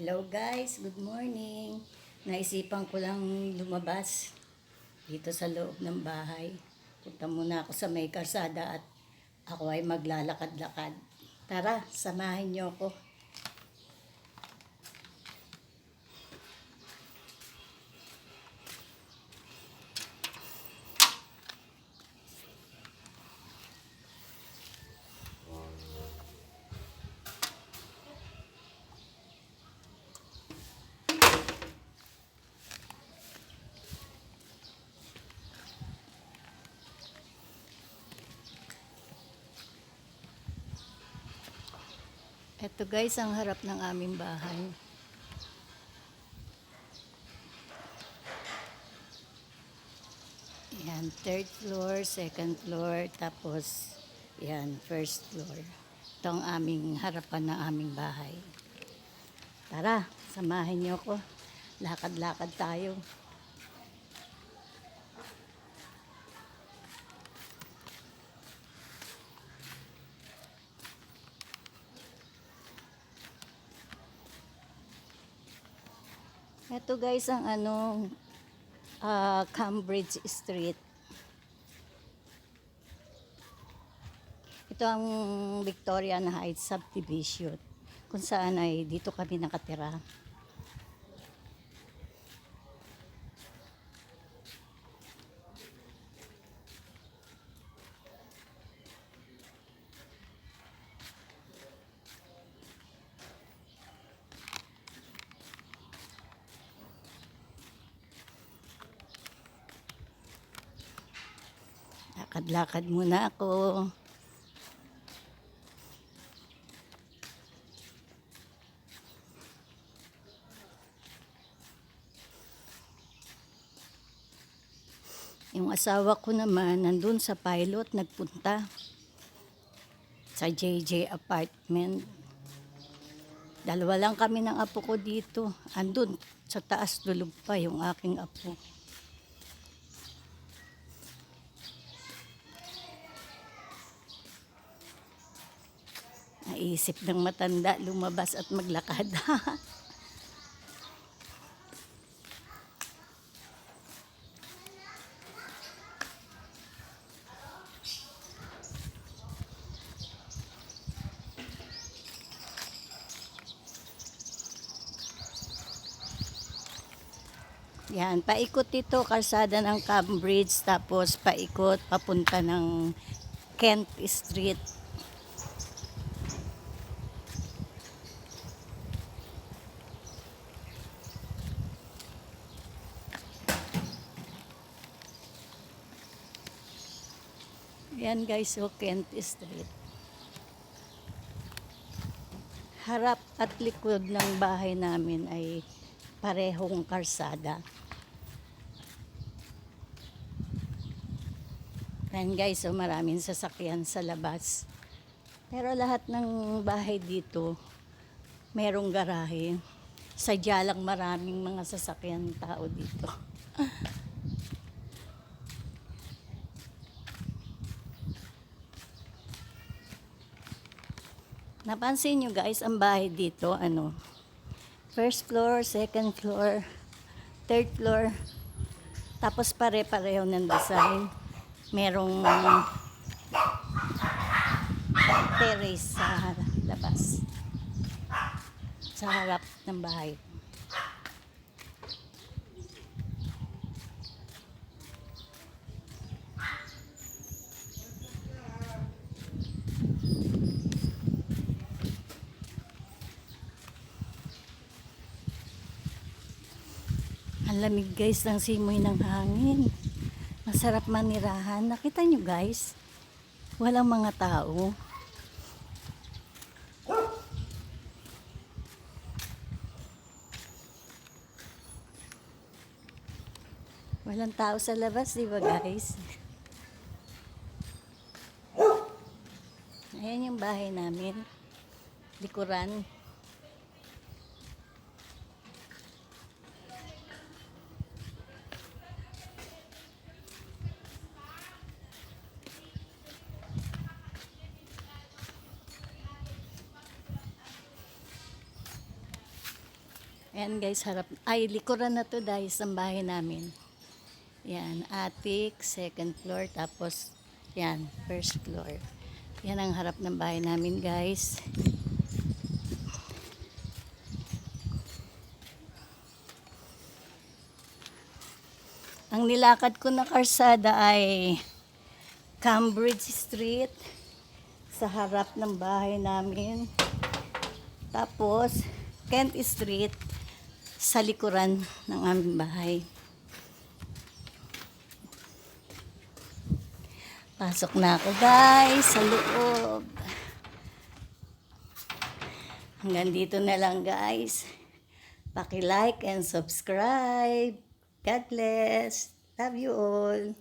Hello guys, good morning. Naisipan ko lang lumabas dito sa loob ng bahay. Punta muna ako sa may karsada at ako ay maglalakad-lakad. Tara, samahin niyo ako. Ito guys, ang harap ng aming bahay. Yan, third floor, second floor, tapos yan, first floor. Ito ang aming harapan ng aming bahay. Tara, samahin niyo ako. Lakad-lakad tayo. Ito guys ang Cambridge Street. Ito ang Victorian Heights Subdivision kung saan ay dito kami nakatira. Lakad-lakad muna ako. Yung asawa ko naman nandun sa pilot nagpunta sa JJ apartment. Dalawa lang kami ng apo ko dito. Andun sa taas dulog pa yung aking apo. Naisip ng matanda lumabas at maglakad. Yan, paikot ito, kalsada ng Cambridge, tapos paikot, papunta ng Kent Street. Yan guys, so Kent Street. Harap at likod ng bahay namin ay parehong karsada. Yan guys, so maraming sasakyan sa labas. Pero lahat ng bahay dito, merong garahe. Sadya lang maraming mga sasakyan tao dito. Napansin nyo guys, ang bahay dito, first floor, second floor, third floor, tapos pare-pareho ng design. Merong terrace sa labas, sa harap ng bahay. Ang lamig guys ng simoy ng hangin. Masarap manirahan. Nakita nyo guys, walang mga tao. Walang tao sa labas, di ba guys? Ayan yung bahay namin. Likuran. Ayan guys, likuran na to guys ng bahay namin. Yan, attic, second floor, tapos yan, first floor. Yan ang harap ng bahay namin guys. Ang nilakad ko na karsada ay Cambridge Street sa harap ng bahay namin. Tapos Kent Street sa likuran ng aming bahay. Pasok na ako guys sa loob. Hanggang dito na lang guys. Paki-like and subscribe. God bless. Love you all.